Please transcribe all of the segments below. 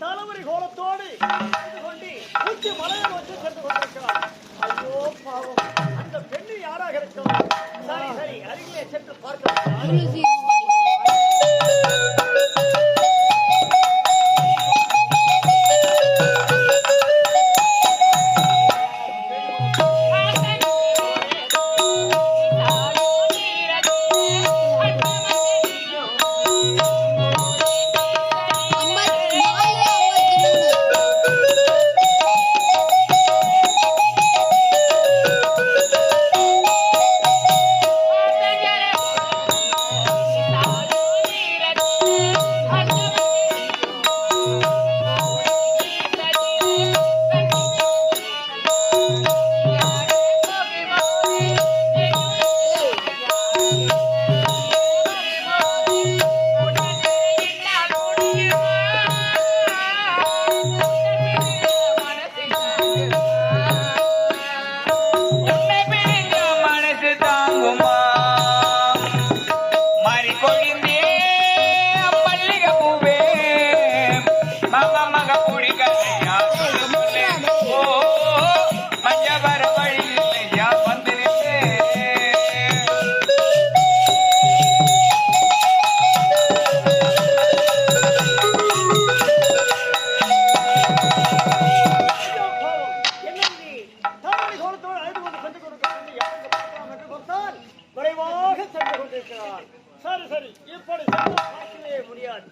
தலைமுறை கோலத்தோடு கொண்டு உச்சி மலையை நோக்கி சென்று கொண்டிருக்கிறார். ஐயோ பாவம், அந்த பெண்ணு யாராக இருக்கும்? சரி சரி, அருகிலே சென்று பார்க்கலாம். சரி சரி, இப்படி பார்க்கவே முடியாது.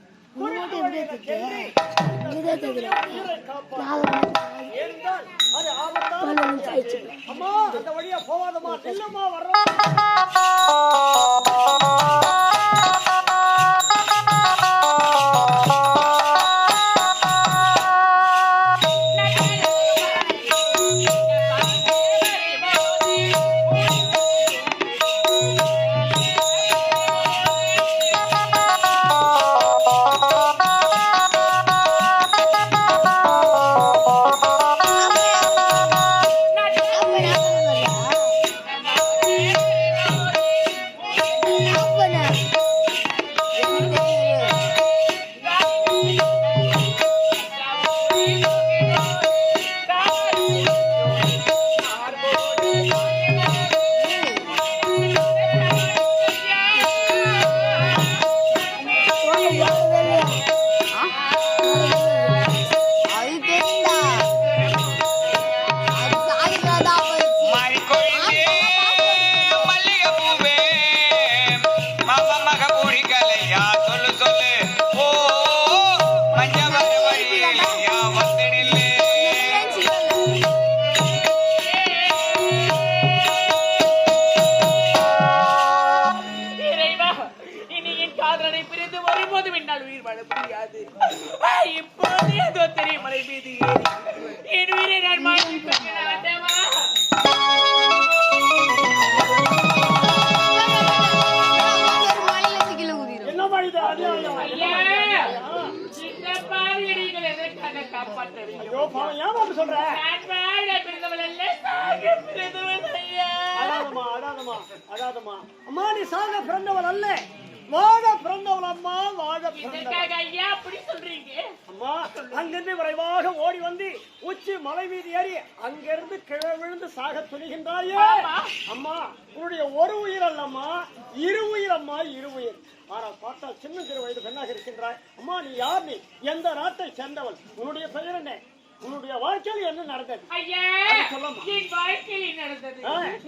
அம்மா அந்த வழியா போவாதம்மா, இல்லம்மா வர்றோம். அம்மா நீ சாக பிறந்தவள் அல்ல, வாழ பிறந்தவள் அம்மா, வாழ அம்மா. அங்கிருந்து விரைவாக ஓடி வந்து உச்சி மலை மீது ஏறி அங்கிருந்து கிழ விழுந்து சாக துணிகின்றாயே அம்மா. உன்னுடைய ஒரு உயிர் அல்லம்மா, இரு உயிர் அம்மா, இரு உயிர். ஆனால் பார்த்தா சின்ன சிறு வயது பெண்ணாக இருக்கின்றாய் அம்மா. நீ யார்? நீ எந்த நாட்டை சேர்ந்தவள்? உன்னுடைய பெயர் என்ன? உன்னுடைய வாழ்க்கையில் என்ன நடந்தது? ஐயா, என் வாழ்க்கையில் நடந்தது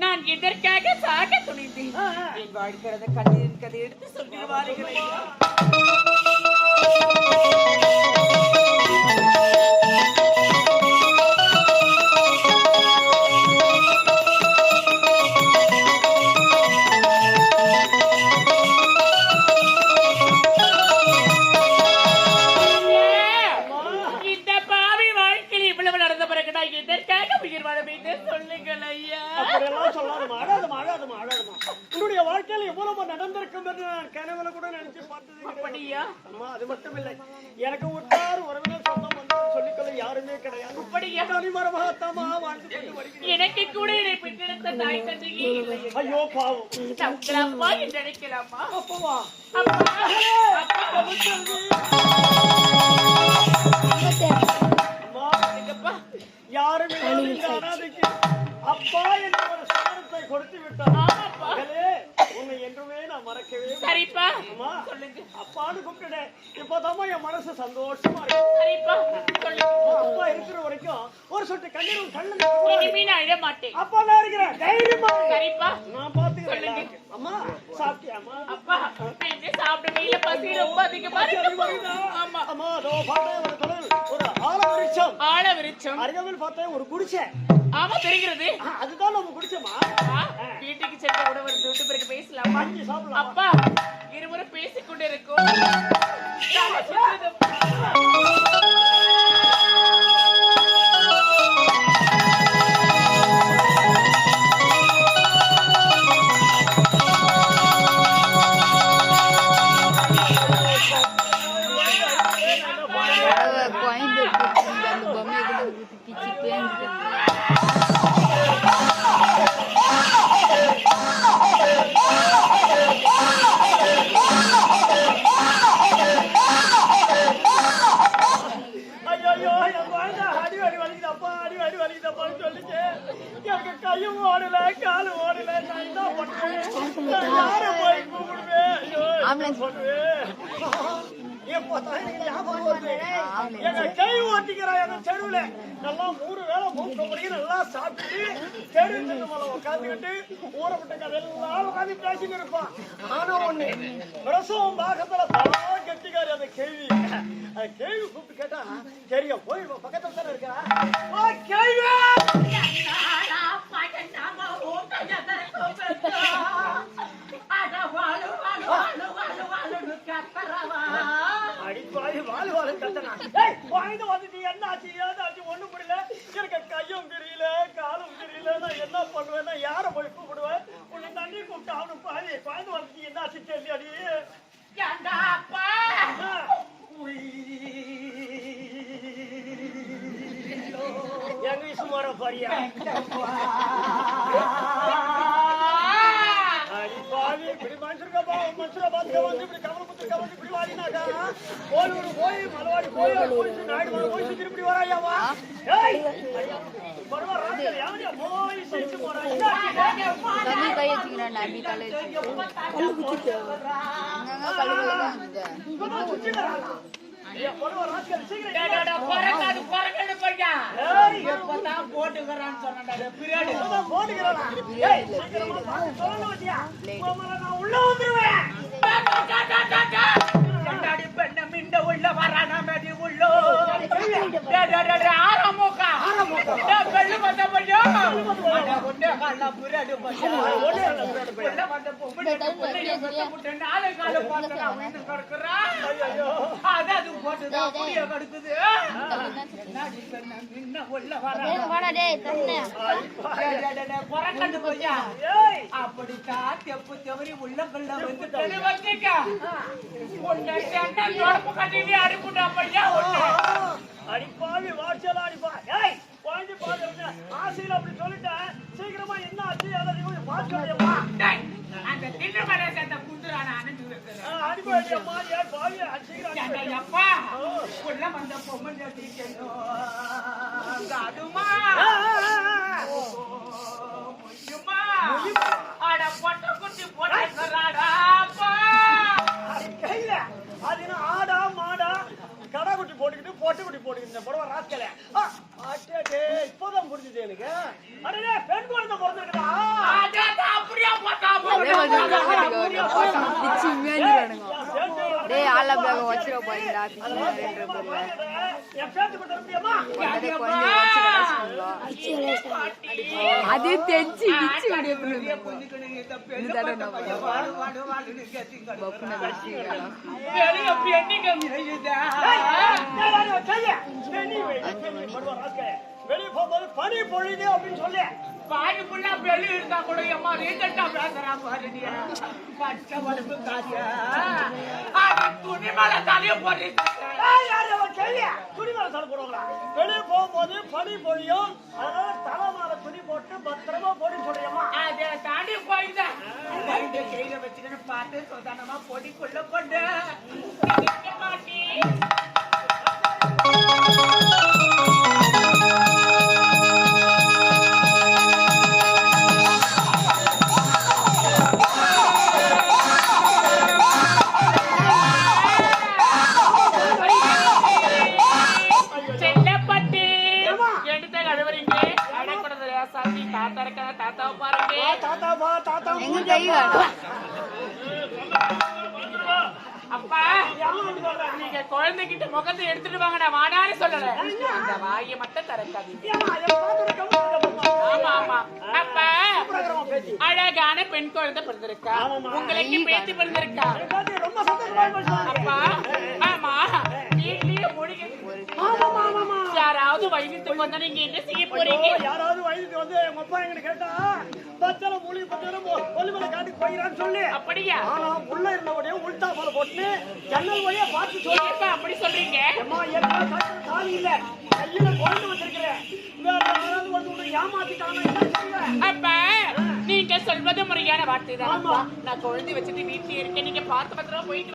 நான் இதற்காக சாக துணிந்தேன். என் வாழ்க்கிறத கண்ணீரின் கதை எடுத்து சொல்லிடுவார்கள். உன்னுடைய வாழ்க்கையில் எவ்வளவு நடந்திருக்கும் என்று நான் கனவுல கூட நினைச்சு பார்த்தது. அப்படியா அம்மா? அது மட்டும் இல்லை, எனக்கு உற்றார் உறவினர் சொந்தம் வந்து சொல்லிக்கொள்ள யாருமே கிடையாது. அப்படியா? தனிமரமாகத்தாமா வாழ்ந்து கொண்டு வருகிறேன். எனக்கு கூட என்னை பெற்றெடுத்த தாய் தந்தையே இல்லை. ஐயோ பாவம், அப்பா என்று நினைக்கலாமா? அப்பவா? அப்பா, அப்பா அப்பதாம்மா என் மனசு சந்தோஷமா இருக்கு. சரிப்பா சொல்லு. அப்பா இருக்கிற வரைக்கும் ஒரு சொட்டு கண்ணீரும் கண்ணு இனிமே நான் அழ மாட்டேன். அப்பா நான் இருக்கிறேன் தைரியமா. சரிப்பா நான் பாத்துக்கிறேன். அம்மா சாப்பிட்டியாமா? அப்பா நான் இன்னும் சாப்பிடவே இல்ல. பசி ரொம்ப அதிகமா இருக்கு. ஆமா அம்மா அதோ பார்த்தேன் ஒரு தொழில் ஒரு ஆல விருட்சம் அருகாமையில் பார்த்தேன் ஒரு குடிசை. ஆமா தெரிகிறது. அதுதான் நம்ம குடிச்சோமா. வீட்டுக்கு சென்று உணவு விட்டு பிறகு பேசலாமா? வாங்கி சாப்பிடலாம். அப்பா இருவரும் பேசிக்கொண்டு இருக்கோம். ஐயோ என் குழந்தை அடி வலிக்குதப்பா அடி வலிக்குதப்பான்னு சொல்லிச்சு. எனக்கு கையும் ஓடல காலும் ஓடல. நான் என்ன பண்ணுவேன்? யாரை போய் கூப்பிடுவேன்? ஐயோ எங்க கை ஓட்டிக்கிறா எங்க தெருவுல நல்லா 3 வேளை மூக்க முடியும் நல்லா சாப்பிட்டு தெரு மேல உட்காந்துக்கிட்டு ஊறப்பட்ட கதையெல்லாம் உட்காந்து பேசிட்டு இருப்பான். ஆனா ஒண்ணு பிரசவம் பாகத்துல பல கெட்டிக்காரி அந்த கேள்வி அந்த கேள்வி கூப்பிட்டு கேட்டா தெரியும் போய் பக்கத்துல தானே இருக்கா கேள்வி அடிப்பாடி வாழ் கத்தனா வாய்ந்து வந்துட்டு என்ன ஆச்சு ஏதாச்சு ஒண்ணும் புரியல. எனக்கு கையும் தெரியல காலும் தெரியல. நான் என்ன பண்ணுவேன்? யார போய் கூப்பிடுவேன்? உன்னை தண்ணி கூப்பிட்டு அவனு பாதி வாய்ந்து வந்துட்டு என்ன ஆச்சு தெரியல. அடி எங்க சுமார பாரியா அடிப்பாவி இப்படி மனுஷருக்கப்பா மனுஷரை பார்த்துக்க வந்து இப்படி கவலை குத்து கவலை இப்படி வாடினாக்கா கோலூர் போய் மலவாடி போய் போய் நாயுடு மலை போய் சுற்றி இப்படி வராயாவா? போய் செஞ்சு போறாங்க உள்ள வந்துருவேன். உள்ள வரான மதி உள்ளோ ஆரம்பக்கா வெள்ளு வந்த பையன் ஒன்னே கால புரடு பையன் உள்ள வந்த பொம்பளை முட்டை நாலு கால பார்த்தா வந்து கறக்குறா. அது போட்டுதா புடிய கடுக்குது. நாடி பெண்ண மின்ன உள்ள வரான வாடா டேய் தண்ணே கொரக்கண்டு பையன் அப்படி தெப்பு தவறி உள்ள கல்ல வந்து தெளிவச்சிக்க உன்னை சென்ன தொடப்பு கட்டினி அடிப்புட்டா பையன் அடிப்பாவி வாட்சலா அடிப்பா. ஏய் குழந்தை பாத்து ஆசையில அப்படி சொல்லிட்டேன். சீக்கிரமா என்ன ஆச்சு எல்லாத்தையும் பாத்துக்கோமா. அந்த திண்ண மர சேர்ந்த குண்டுறான அணைஞ்சு வைக்கிறேன். அடிப்பாடியம்மா ஏன் பாவி சீக்கிரம் அப்பா உள்ள வந்த பொம்மன் டீச்சரும் அதுமா முய்யுமா அட பொட்ட குட்டி போட்டுறாடா அப்பா கையில அதுனா ஆடா மாடா கடா குட்டி போட்டுக்கிட்டு பொட்டு குட்டி போட்டுக்கிட்டு இந்த புடவை ராஸ்கல இப்பதான் புரிஞ்சுது எனக்கு. அடே பெண் குழந்தை பிறந்திருக்கா அப்படியே போட்டா அதே தெரிஞ்சு வெளியே போகும்போது பனி பொழியுது அப்படின்னு சொல்லி பாடி புள்ளா வெளி இருந்தா கூட அம்மா ரீசெண்டா பேசுறா பாரு நீ பச்சை வடுப்பு காசு துணி மேல தலைய போட்டு துணி மேல தலை போடுவாங்களா? வெளியே போகும்போது பனி பொழியும் அதனால தலை மேல துணி போட்டு பத்திரமா போடுன்னு சொல்றியம்மா. அதை தாண்டி போயிருந்தேன் கையில வச்சுக்கணும் பார்த்து சொதானமா பொடிக்குள்ள கொண்டு மாட்டி தாத்தாப்பா தாத்தா எங்க கை காணும். அப்பா நீங்க குழந்தைகிட்ட முகத்தை எடுத்துட்டு வாங்க, நான் வாடான்னு சொல்லல. அந்த வாயை மட்டும் திறக்காதீங்க. ஆமா ஆமா. அப்பா அழகான பெண் குழந்தை பிறந்திருக்கா, உங்களுக்கு பேத்தி பிறந்திருக்கா. ரொம்ப சந்தோஷமா அப்பா ஆமா, வீட்லயே முடிக்க யாராவது வயதுக்கு வந்தா நீங்க என்ன செய்ய போறீங்க? யாராவது வயதுக்கு வந்து எங்க அப்பா எங்க கேட்டா பச்சளை மூலிகை பச்சளை கொல்லிமலை காட்டுக்கு போயிடான்னு சொல்லி. அப்படியா? ஆனா உள்ள இருந்தவனே உள்டா போல போட்டு ஜன்னல் வழியா பார்த்து சொல்லி. அப்பா அப்படி சொல்றீங்க? அம்மா ஏற்கனவே தாலி இல்ல, கையில குழந்தை வச்சிருக்கிறேன். வேற யாராவது வந்து உன்னை ஏமாத்திட்டாங்க என்ன செய்வேன்? அப்பா நீங்க சொல்வது முறையான வார்த்தை தான். நான் குழந்தை வச்சுட்டு வீட்டுல இருக்கேன், நீங்க பார்த்து பத்திரமா போயிட்டு